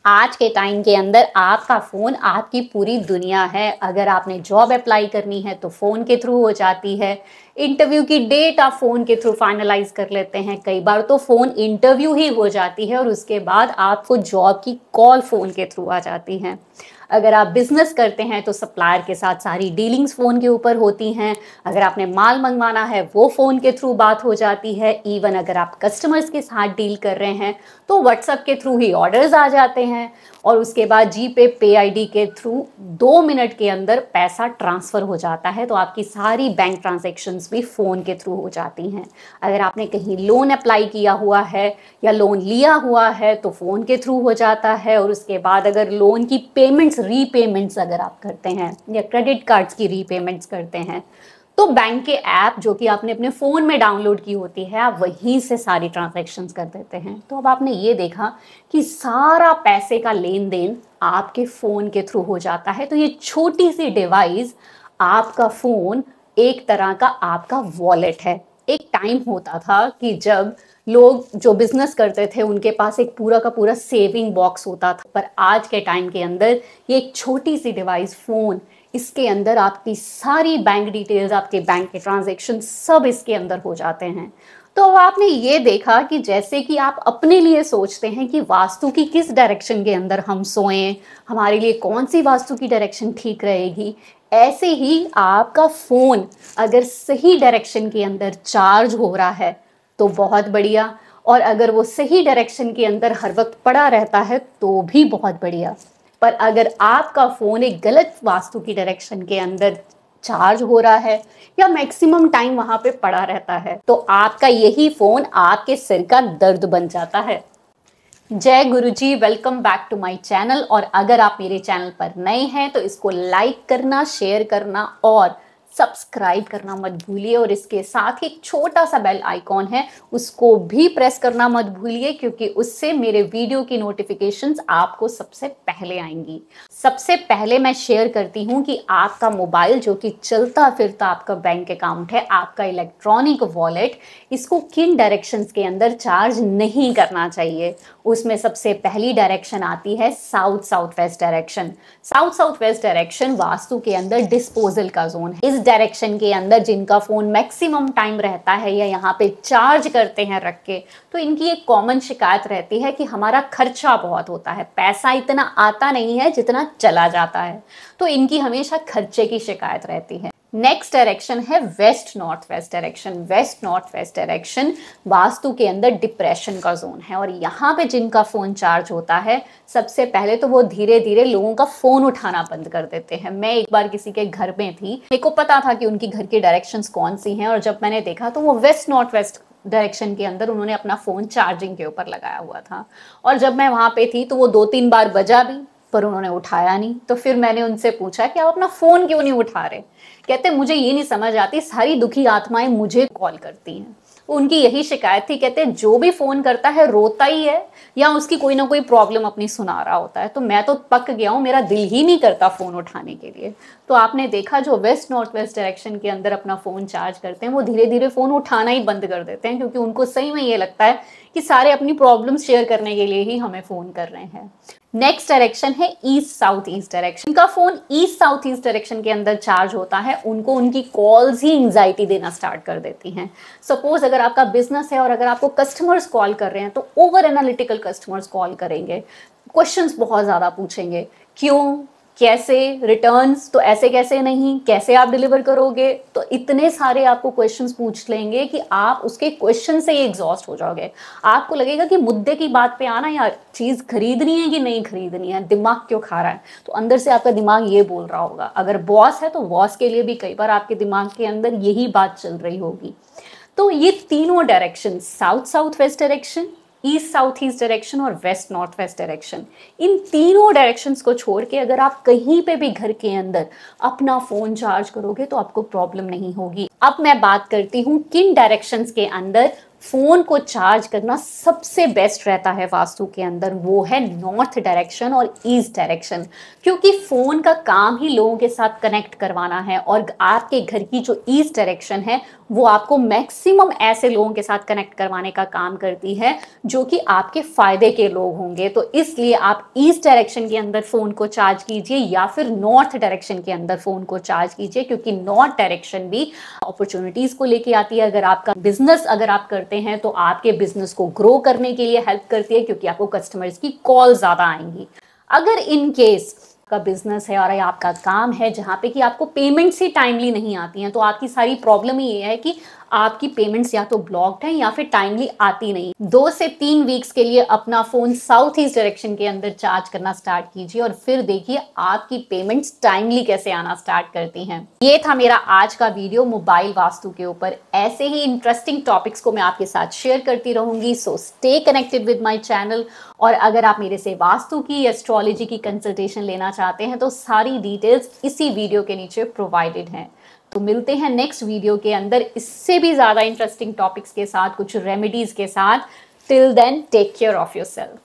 आज के टाइम के अंदर आपका फ़ोन आपकी पूरी दुनिया है। अगर आपने जॉब अप्लाई करनी है तो फ़ोन के थ्रू हो जाती है। इंटरव्यू की डेट आप फ़ोन के थ्रू फाइनलाइज कर लेते हैं। कई बार तो फ़ोन इंटरव्यू ही हो जाती है और उसके बाद आपको जॉब की कॉल फ़ोन के थ्रू आ जाती हैं। अगर आप बिजनेस करते हैं तो सप्लायर के साथ सारी डीलिंग्स फ़ोन के ऊपर होती हैं। अगर आपने माल मंगवाना है वो फ़ोन के थ्रू बात हो जाती है। इवन अगर आप कस्टमर्स के साथ डील कर रहे हैं तो व्हाट्सएप के थ्रू ही ऑर्डर्स आ जाते हैं और उसके बाद जीपे पे आईडी के थ्रू 2 मिनट के अंदर पैसा ट्रांसफ़र हो जाता है। तो आपकी सारी बैंक ट्रांजैक्शंस भी फ़ोन के थ्रू हो जाती हैं। अगर आपने कहीं लोन अप्लाई किया हुआ है या लोन लिया हुआ है तो फ़ोन के थ्रू हो जाता है। और उसके बाद अगर लोन की पेमेंट्स रीपेमेंट्स अगर आप करते हैं या क्रेडिट कार्ड्स की रीपेमेंट्स करते हैं तो बैंक के ऐप जो कि आपने अपने फ़ोन में डाउनलोड की होती है आप वहीं से सारी ट्रांजैक्शंस कर देते हैं। तो अब आपने ये देखा कि सारा पैसे का लेन देन आपके फ़ोन के थ्रू हो जाता है। तो ये छोटी सी डिवाइस आपका फ़ोन एक तरह का आपका वॉलेट है। एक टाइम होता था कि जब लोग जो बिजनेस करते थे उनके पास एक पूरा का पूरा सेविंग बॉक्स होता था, पर आज के टाइम के अंदर ये एक छोटी सी डिवाइस फ़ोन, इसके अंदर आपकी सारी बैंक डिटेल्स, आपके बैंक के ट्रांजैक्शन सब इसके अंदर हो जाते हैं। तो अब आपने ये देखा कि जैसे कि आप अपने लिए सोचते हैं कि वास्तु की किस डायरेक्शन के अंदर हम सोएं, हमारे लिए कौन सी वास्तु की डायरेक्शन ठीक रहेगी, ऐसे ही आपका फ़ोन अगर सही डायरेक्शन के अंदर चार्ज हो रहा है तो बहुत बढ़िया, और अगर वो सही डायरेक्शन के अंदर हर वक्त पड़ा रहता है तो भी बहुत बढ़िया। पर अगर आपका फ़ोन एक गलत वास्तु की डायरेक्शन के अंदर चार्ज हो रहा है या मैक्सिमम टाइम वहां पे पड़ा रहता है तो आपका यही फ़ोन आपके सिर का दर्द बन जाता है। जय गुरुजी, welcome back to my channel. और अगर आप मेरे चैनल पर नए हैं तो इसको लाइक करना, शेयर करना और सब्सक्राइब करना मत भूलिए। और इसके साथ ही एक छोटा सा बेल आइकॉन है उसको भी प्रेस करना मत भूलिए, क्योंकि उससे मेरे वीडियो की नोटिफिकेशंस आपको सबसे पहले आएंगी। सबसे पहले मैं शेयर करती हूँ कि आपका मोबाइल जो कि चलता फिरता आपका बैंक अकाउंट है, आपका इलेक्ट्रॉनिक वॉलेट, इसको किन डायरेक्शंस के अंदर चार्ज नहीं करना चाहिए। उसमें सबसे पहली डायरेक्शन आती है south south west direction. South south west direction vastu के अंदर डिस्पोजल का जोन है। इस डायरेक्शन के अंदर जिनका फोन मैक्सिमम टाइम रहता है या यहाँ पे चार्ज करते हैं रख के, तो इनकी एक कॉमन शिकायत रहती है कि हमारा खर्चा बहुत होता है, पैसा इतना आता नहीं है जितना चला जाता है। तो इनकी हमेशा खर्चे की शिकायत रहती है। नेक्स्ट डायरेक्शन है west north west direction. West north west direction vastu के अंदर डिप्रेशन का जोन है और यहाँ पे जिनका फोन चार्ज होता है सबसे पहले तो वो धीरे धीरे लोगों का फोन उठाना बंद कर देते हैं। मैं एक बार किसी के घर में थी, मेरे को पता था कि उनकी घर की डायरेक्शंस कौन सी हैं, और जब मैंने देखा तो वो वेस्ट नॉर्थ वेस्ट डायरेक्शन के अंदर उन्होंने अपना फोन चार्जिंग के ऊपर लगाया हुआ था। और जब मैं वहां पे थी तो वो 2-3 बार बजा भी पर उन्होंने उठाया नहीं। तो फिर मैंने उनसे पूछा कि आप अपना फोन क्यों नहीं उठा रहे। कहते मुझे ये नहीं समझ आती, सारी दुखी आत्माएं मुझे कॉल करती हैं। उनकी यही शिकायत थी। कहते जो भी फोन करता है रोता ही है या उसकी कोई ना कोई प्रॉब्लम अपनी सुना रहा होता है। तो मैं तो पक गया हूँ, मेरा दिल ही नहीं करता फोन उठाने के लिए। तो आपने देखा जो वेस्ट नॉर्थ वेस्ट डायरेक्शन के अंदर अपना फोन चार्ज करते हैं वो धीरे धीरे फोन उठाना ही बंद कर देते हैं, क्योंकि उनको सही में ये लगता है कि सारे अपनी प्रॉब्लम शेयर करने के लिए ही हमें फोन कर रहे हैं। नेक्स्ट डायरेक्शन है ईस्ट साउथ ईस्ट डायरेक्शन। का phone east south east direction के अंदर चार्ज होता है, उनको उनकी कॉल्स ही एंजाइटी देना स्टार्ट कर देती हैं। सपोज अगर आपका बिजनेस है और अगर आपको कस्टमर्स कॉल कर रहे हैं तो ओवर एनालिटिकल कस्टमर्स कॉल करेंगे, क्वेश्चंस बहुत ज्यादा पूछेंगे, क्यों, कैसे, रिटर्न्स तो ऐसे कैसे नहीं, कैसे आप डिलीवर करोगे, तो इतने सारे आपको क्वेश्चंस पूछ लेंगे कि आप उसके क्वेश्चन से ही एग्जॉस्ट हो जाओगे। आपको लगेगा कि मुद्दे की बात पे आना, यार चीज खरीदनी है कि नहीं खरीदनी है, दिमाग क्यों खा रहा है। तो अंदर से आपका दिमाग ये बोल रहा होगा। अगर बॉस है तो बॉस के लिए भी कई बार आपके दिमाग के अंदर यही बात चल रही होगी। तो ये तीनों direction, south south west direction, east south east direction और वेस्ट नॉर्थ वेस्ट डायरेक्शन, इन तीनों डायरेक्शंस को छोड़ के अगर आप कहीं पे भी घर के अंदर अपना फोन चार्ज करोगे तो आपको प्रॉब्लम नहीं होगी। अब मैं बात करती हूँ किन डायरेक्शंस के अंदर फोन को चार्ज करना सबसे बेस्ट रहता है वास्तु के अंदर, वो है नॉर्थ डायरेक्शन और ईस्ट डायरेक्शन। क्योंकि फोन का काम ही लोगों के साथ कनेक्ट करवाना है, और आपके घर की जो ईस्ट डायरेक्शन है वो आपको मैक्सिमम ऐसे लोगों के साथ कनेक्ट करवाने का काम करती है जो कि आपके फायदे के लोग होंगे। तो इसलिए आप ईस्ट डायरेक्शन के अंदर फोन को चार्ज कीजिए या फिर नॉर्थ डायरेक्शन के अंदर फोन को चार्ज कीजिए, क्योंकि नॉर्थ डायरेक्शन भी अपॉर्चुनिटीज को लेके आती है। अगर आपका बिजनेस अगर आप करते हैं तो आपके बिजनेस को ग्रो करने के लिए हेल्प करती है, क्योंकि आपको कस्टमर्स की कॉल ज्यादा आएंगी। अगर इन केस का बिजनेस है और आपका काम है जहाँ पे कि आपको पेमेंट्स ही टाइमली नहीं आती हैं, तो आपकी सारी प्रॉब्लम ही ये है कि आपकी पेमेंट्स या तो ब्लॉक्ड हैं या फिर टाइमली आती नहीं। 2 से 3 वीक्स के लिए अपना फोन साउथ ईस्ट डायरेक्शन के अंदर चार्ज करना स्टार्ट कीजिए और फिर देखिए आपकी पेमेंट्स टाइमली कैसे आना स्टार्ट करती हैं। ये था मेरा आज का वीडियो मोबाइल वास्तु के ऊपर। ऐसे ही इंटरेस्टिंग टॉपिक्स को मैं आपके साथ शेयर करती रहूंगी, so stay connected with my channel. और अगर आप मेरे से वास्तु की एस्ट्रोलॉजी की कंसल्टेशन लेना चाहते हैं तो सारी डिटेल्स इसी वीडियो के नीचे प्रोवाइडेड हैं। तो मिलते हैं नेक्स्ट वीडियो के अंदर इससे भी ज्यादा इंटरेस्टिंग टॉपिक्स के साथ, कुछ रेमेडीज के साथ। Till then take care of yourself.